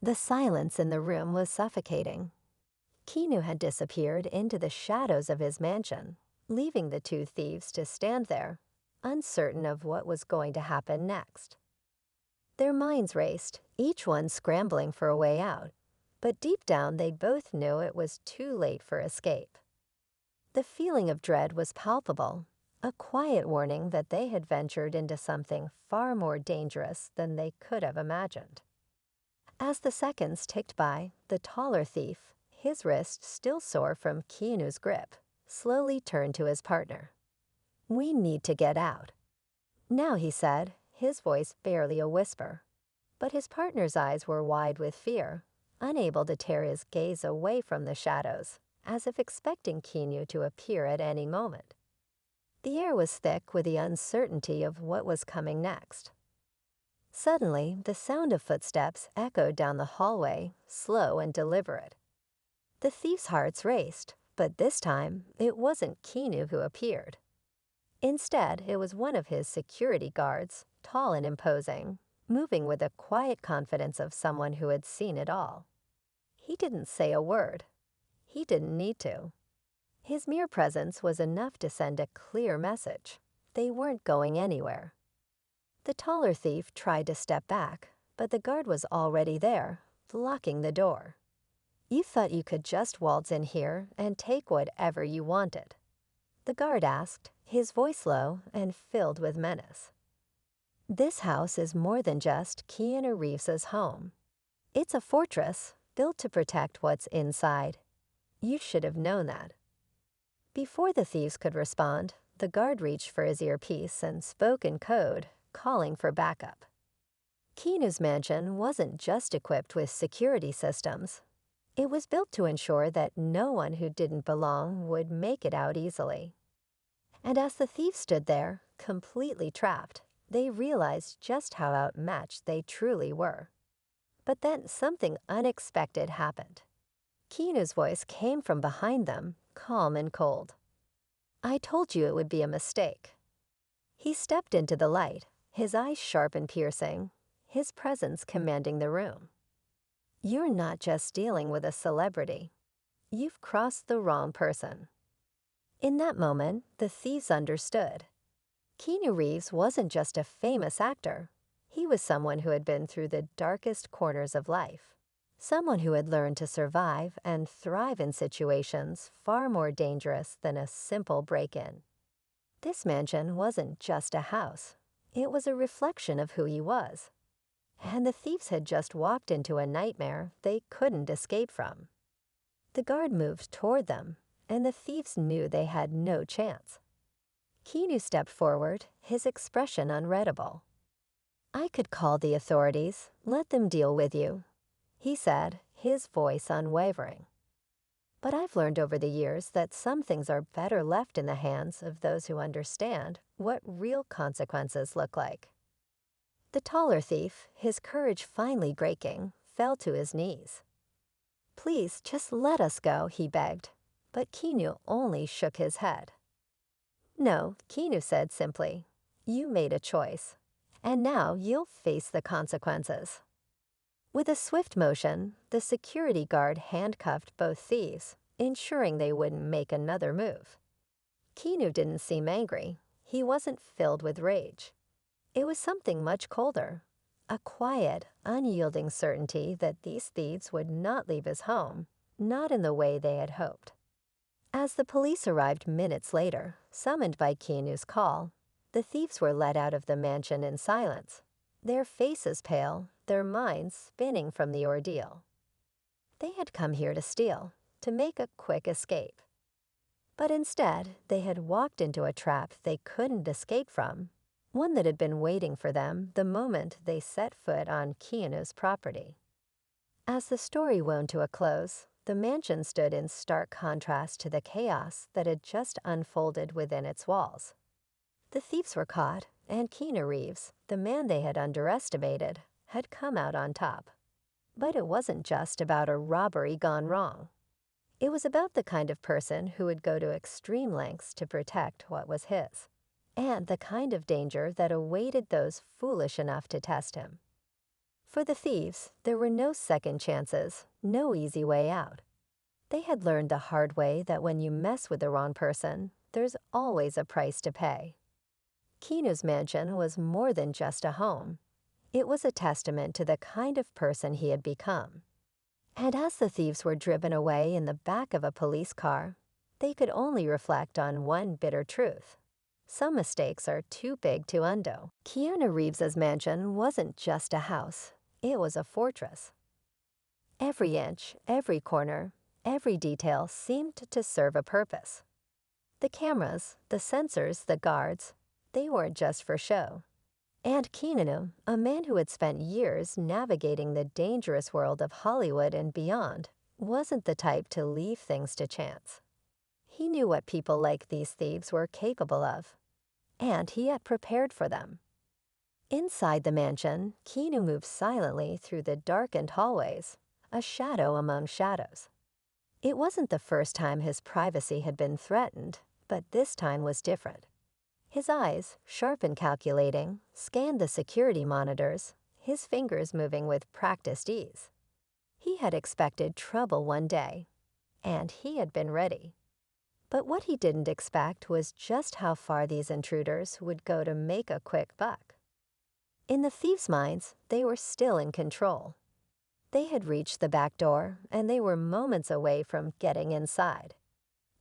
The silence in the room was suffocating. Keanu had disappeared into the shadows of his mansion, leaving the two thieves to stand there, uncertain of what was going to happen next. Their minds raced, each one scrambling for a way out, but deep down they both knew it was too late for escape. The feeling of dread was palpable, a quiet warning that they had ventured into something far more dangerous than they could have imagined. As the seconds ticked by, the taller thief, his wrist still sore from Keanu's grip, slowly turned to his partner. "We need to get out." "Now," he said, his voice barely a whisper. But his partner's eyes were wide with fear, unable to tear his gaze away from the shadows, as if expecting Keanu to appear at any moment. The air was thick with the uncertainty of what was coming next. Suddenly, the sound of footsteps echoed down the hallway, slow and deliberate. The thieves' hearts raced, but this time, it wasn't Keanu who appeared. Instead, it was one of his security guards, tall and imposing, moving with the quiet confidence of someone who had seen it all. He didn't say a word. He didn't need to. His mere presence was enough to send a clear message. They weren't going anywhere. The taller thief tried to step back, but the guard was already there, blocking the door. "You thought you could just waltz in here and take whatever you wanted?" the guard asked, his voice low and filled with menace. "This house is more than just Keanu Reeves's home. It's a fortress built to protect what's inside. You should have known that." Before the thieves could respond, the guard reached for his earpiece and spoke in code, calling for backup. Keanu's mansion wasn't just equipped with security systems. It was built to ensure that no one who didn't belong would make it out easily. And as the thieves stood there, completely trapped, they realized just how outmatched they truly were. But then something unexpected happened. Keanu's voice came from behind them, calm and cold. "I told you it would be a mistake." He stepped into the light, his eyes sharp and piercing, his presence commanding the room. "You're not just dealing with a celebrity. You've crossed the wrong person." In that moment, the thieves understood. Keanu Reeves wasn't just a famous actor. He was someone who had been through the darkest corners of life. Someone who had learned to survive and thrive in situations far more dangerous than a simple break-in. This mansion wasn't just a house. It was a reflection of who he was. And the thieves had just walked into a nightmare they couldn't escape from. The guard moved toward them, and the thieves knew they had no chance. Keanu stepped forward, his expression unreadable. "I could call the authorities, let them deal with you," he said, his voice unwavering. "But I've learned over the years that some things are better left in the hands of those who understand what real consequences look like." The taller thief, his courage finally breaking, fell to his knees. "Please, just let us go," he begged, but Keanu only shook his head. "No," Keanu said simply. "You made a choice, and now you'll face the consequences." With a swift motion, the security guard handcuffed both thieves, ensuring they wouldn't make another move. Keanu didn't seem angry. He wasn't filled with rage. It was something much colder, a quiet, unyielding certainty that these thieves would not leave his home, not in the way they had hoped. As the police arrived minutes later, summoned by Keanu's call, the thieves were led out of the mansion in silence, their faces pale, their minds spinning from the ordeal. They had come here to steal, to make a quick escape. But instead, they had walked into a trap they couldn't escape from, one that had been waiting for them the moment they set foot on Keanu's property. As the story wound to a close, the mansion stood in stark contrast to the chaos that had just unfolded within its walls. The thieves were caught, and Keanu Reeves, the man they had underestimated, had come out on top. But it wasn't just about a robbery gone wrong. It was about the kind of person who would go to extreme lengths to protect what was his, and the kind of danger that awaited those foolish enough to test him. For the thieves, there were no second chances, no easy way out. They had learned the hard way that when you mess with the wrong person, there's always a price to pay. Keanu's mansion was more than just a home. It was a testament to the kind of person he had become. And as the thieves were driven away in the back of a police car, they could only reflect on one bitter truth. Some mistakes are too big to undo. Keanu Reeves's mansion wasn't just a house. It was a fortress. Every inch, every corner, every detail seemed to serve a purpose. The cameras, the sensors, the guards, they weren't just for show. And Keanu, a man who had spent years navigating the dangerous world of Hollywood and beyond, wasn't the type to leave things to chance. He knew what people like these thieves were capable of, and he had prepared for them. Inside the mansion, Keanu moved silently through the darkened hallways, a shadow among shadows. It wasn't the first time his privacy had been threatened, but this time was different. His eyes, sharp and calculating, scanned the security monitors, his fingers moving with practiced ease. He had expected trouble one day, and he had been ready. But what he didn't expect was just how far these intruders would go to make a quick buck. In the thieves' minds, they were still in control. They had reached the back door, and they were moments away from getting inside.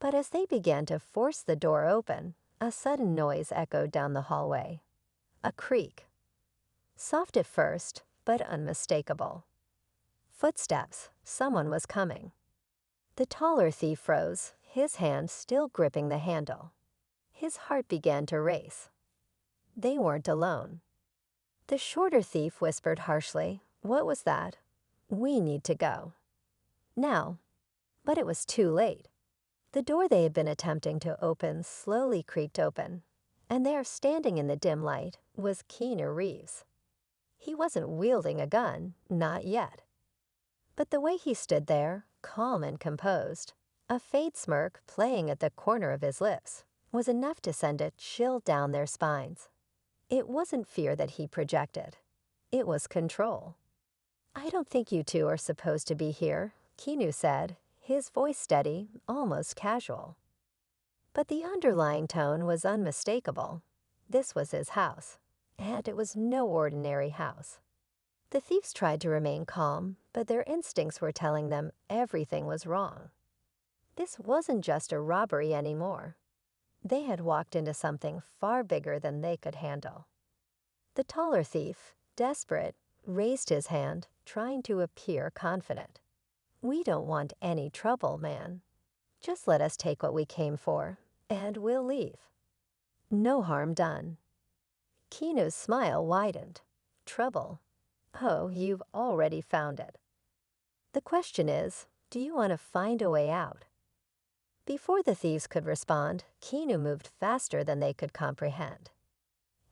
But as they began to force the door open, a sudden noise echoed down the hallway. A creak. Soft at first, but unmistakable. Footsteps. Someone was coming. The taller thief froze, his hand still gripping the handle. His heart began to race. They weren't alone. The shorter thief whispered harshly, "What was that? We need to go." Now. But it was too late. The door they had been attempting to open slowly creaked open, and there, standing in the dim light, was Keanu Reeves. He wasn't wielding a gun, not yet. But the way he stood there, calm and composed, a faint smirk playing at the corner of his lips, was enough to send a chill down their spines. It wasn't fear that he projected. It was control. "I don't think you two are supposed to be here," Keanu said, his voice steady, almost casual. But the underlying tone was unmistakable. This was his house, and it was no ordinary house. The thieves tried to remain calm, but their instincts were telling them everything was wrong. This wasn't just a robbery anymore. They had walked into something far bigger than they could handle. The taller thief, desperate, raised his hand, trying to appear confident. "We don't want any trouble, man. Just let us take what we came for, and we'll leave. No harm done." Keanu's smile widened. "Trouble? Oh, you've already found it. The question is, do you want to find a way out?" Before the thieves could respond, Keanu moved faster than they could comprehend.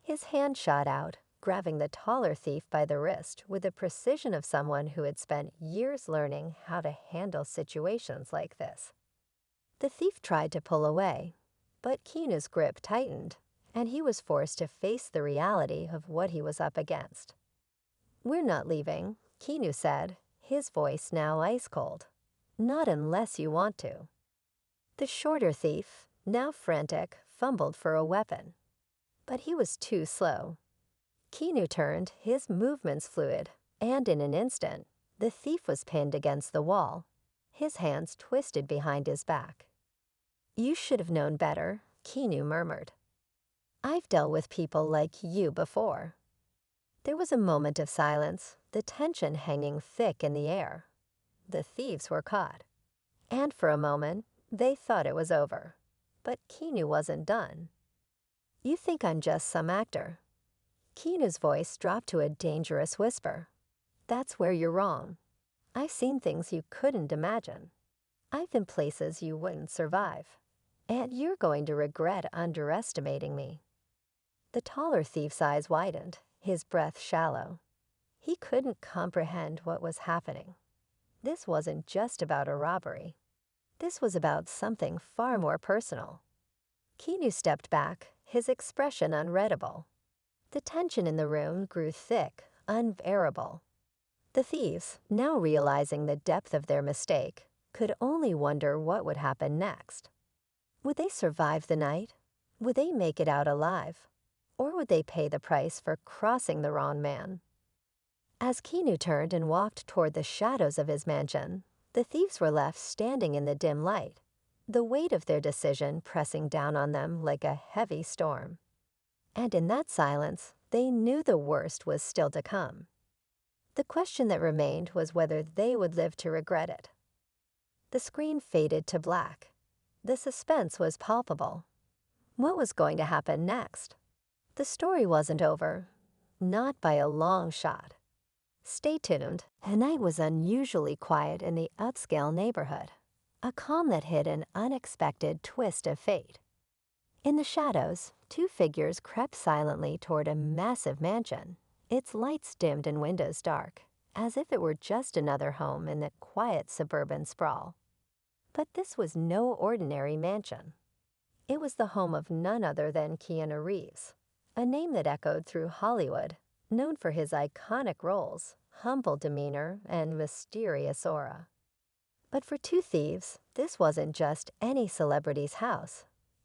His hand shot out, grabbing the taller thief by the wrist with the precision of someone who had spent years learning how to handle situations like this. The thief tried to pull away, but Keanu's grip tightened, and he was forced to face the reality of what he was up against. "We're not leaving," Keanu said, his voice now ice cold. "Not unless you want to." The shorter thief, now frantic, fumbled for a weapon. But he was too slow. Keanu turned, his movements fluid, and in an instant, the thief was pinned against the wall, his hands twisted behind his back. "You should have known better," Keanu murmured. "I've dealt with people like you before." There was a moment of silence, the tension hanging thick in the air. The thieves were caught. And for a moment, they thought it was over. But Keanu wasn't done. "You think I'm just some actor." Keanu's voice dropped to a dangerous whisper. "That's where you're wrong. I've seen things you couldn't imagine. I've been places you wouldn't survive. And you're going to regret underestimating me." The taller thief's eyes widened, his breath shallow. He couldn't comprehend what was happening. This wasn't just about a robbery. This was about something far more personal. Keanu stepped back, his expression unreadable. The tension in the room grew thick, unbearable. The thieves, now realizing the depth of their mistake, could only wonder what would happen next. Would they survive the night? Would they make it out alive? Or would they pay the price for crossing the wrong man? As Keanu turned and walked toward the shadows of his mansion, the thieves were left standing in the dim light, the weight of their decision pressing down on them like a heavy storm. And in that silence, they knew the worst was still to come. The question that remained was whether they would live to regret it. The screen faded to black. The suspense was palpable. What was going to happen next? The story wasn't over. Not by a long shot. Stay tuned. The night was unusually quiet in the upscale neighborhood, a calm that hid an unexpected twist of fate. In the shadows, two figures crept silently toward a massive mansion, its lights dimmed and windows dark, as if it were just another home in the quiet suburban sprawl. But this was no ordinary mansion. It was the home of none other than Keanu Reeves, a name that echoed through Hollywood, known for his iconic roles, humble demeanor, and mysterious aura. But for two thieves, this wasn't just any celebrity's house.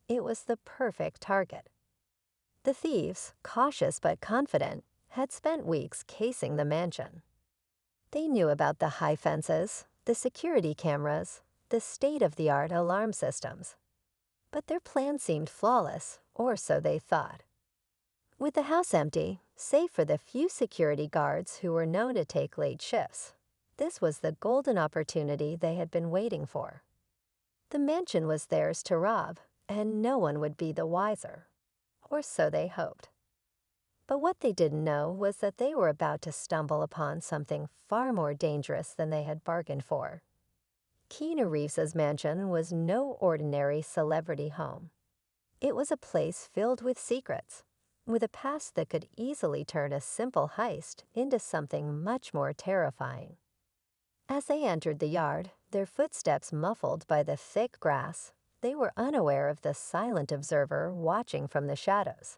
It was the perfect target. The thieves, cautious but confident, had spent weeks casing the mansion. They knew about the high fences, the security cameras, the state-of-the-art alarm systems. But their plan seemed flawless, or so they thought. With the house empty, save for the few security guards who were known to take late shifts, this was the golden opportunity they had been waiting for. The mansion was theirs to rob, and no one would be the wiser. Or so they hoped. But what they didn't know was that they were about to stumble upon something far more dangerous than they had bargained for. Keanu Reeves's mansion was no ordinary celebrity home. It was a place filled with secrets, with a past that could easily turn a simple heist into something much more terrifying. As they entered the yard, their footsteps muffled by the thick grass, they were unaware of the silent observer watching from the shadows.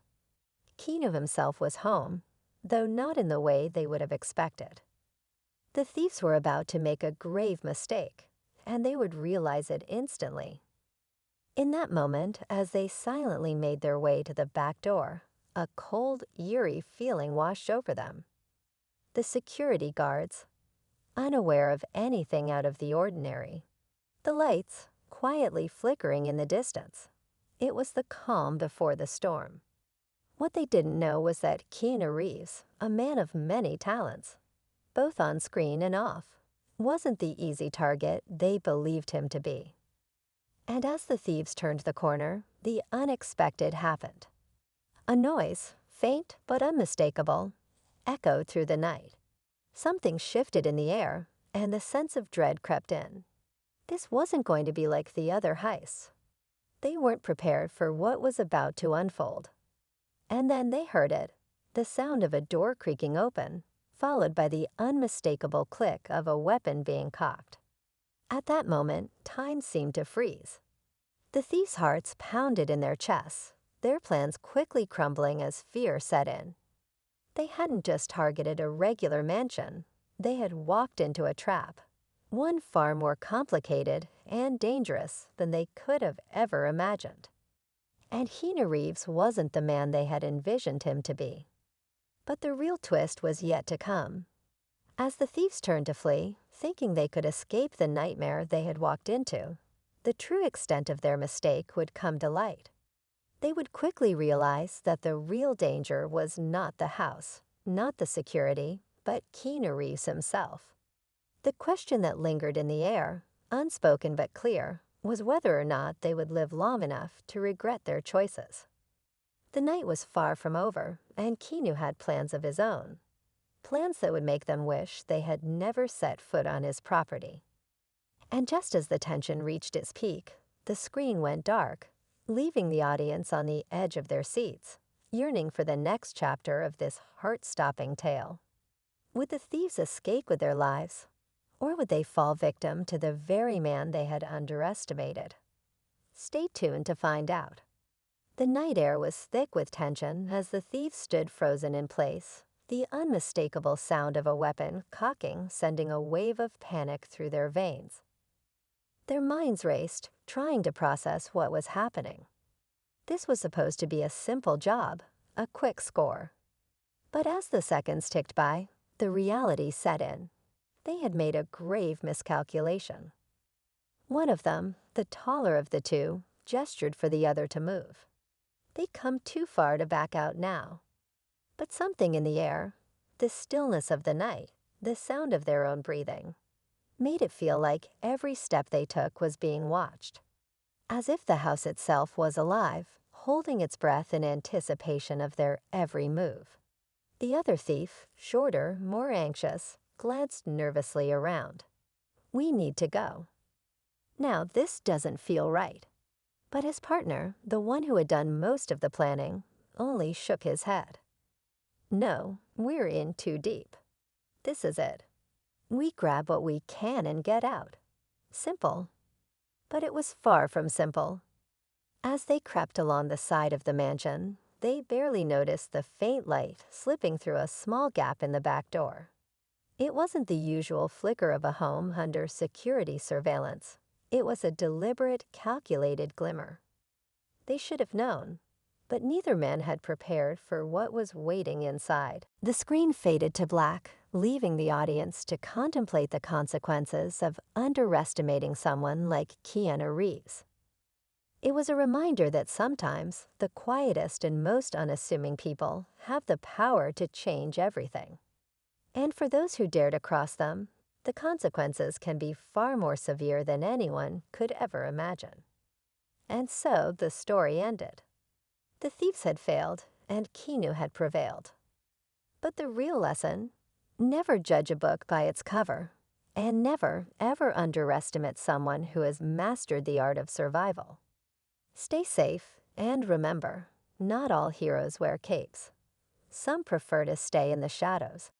Keanu himself was home, though not in the way they would have expected. The thieves were about to make a grave mistake, and they would realize it instantly. In that moment, as they silently made their way to the back door, a cold, eerie feeling washed over them. The security guards, unaware of anything out of the ordinary. The lights, quietly flickering in the distance. It was the calm before the storm. What they didn't know was that Keanu Reeves, a man of many talents, both on screen and off, wasn't the easy target they believed him to be. And as the thieves turned the corner, the unexpected happened. A noise, faint but unmistakable, echoed through the night. Something shifted in the air, and the sense of dread crept in. This wasn't going to be like the other heists. They weren't prepared for what was about to unfold. And then they heard it, the sound of a door creaking open, followed by the unmistakable click of a weapon being cocked. At that moment, time seemed to freeze. The thieves' hearts pounded in their chests, their plans quickly crumbling as fear set in. They hadn't just targeted a regular mansion. They had walked into a trap, one far more complicated and dangerous than they could have ever imagined. And Keanu Reeves wasn't the man they had envisioned him to be. But the real twist was yet to come. As the thieves turned to flee, thinking they could escape the nightmare they had walked into, the true extent of their mistake would come to light. They would quickly realize that the real danger was not the house, not the security, but Keanu Reeves himself. The question that lingered in the air, unspoken but clear, was whether or not they would live long enough to regret their choices. The night was far from over, and Keanu had plans of his own. Plans that would make them wish they had never set foot on his property. And just as the tension reached its peak, the screen went dark, leaving the audience on the edge of their seats, yearning for the next chapter of this heart-stopping tale. Would the thieves escape with their lives, or would they fall victim to the very man they had underestimated? Stay tuned to find out. The night air was thick with tension as the thieves stood frozen in place, the unmistakable sound of a weapon cocking sending a wave of panic through their veins. Their minds raced, trying to process what was happening. This was supposed to be a simple job, a quick score. But as the seconds ticked by, the reality set in. They had made a grave miscalculation. One of them, the taller of the two, gestured for the other to move. They'd come too far to back out now. But something in the air, the stillness of the night, the sound of their own breathing, made it feel like every step they took was being watched. As if the house itself was alive, holding its breath in anticipation of their every move. The other thief, shorter, more anxious, glanced nervously around. "We need to go." Now, this doesn't feel right. But his partner, the one who had done most of the planning, only shook his head. "No, we're in too deep. This is it. We grab what we can and get out. Simple." But it was far from simple. As they crept along the side of the mansion, they barely noticed the faint light slipping through a small gap in the back door. It wasn't the usual flicker of a home under security surveillance. It was a deliberate, calculated glimmer. They should have known, but neither man had prepared for what was waiting inside. The screen faded to black, leaving the audience to contemplate the consequences of underestimating someone like Keanu Reeves. It was a reminder that sometimes the quietest and most unassuming people have the power to change everything. And for those who dare to cross them, the consequences can be far more severe than anyone could ever imagine. And so the story ended. The thieves had failed, and Keanu had prevailed. But the real lesson: never judge a book by its cover, and never, ever underestimate someone who has mastered the art of survival. Stay safe, and remember, not all heroes wear capes. Some prefer to stay in the shadows.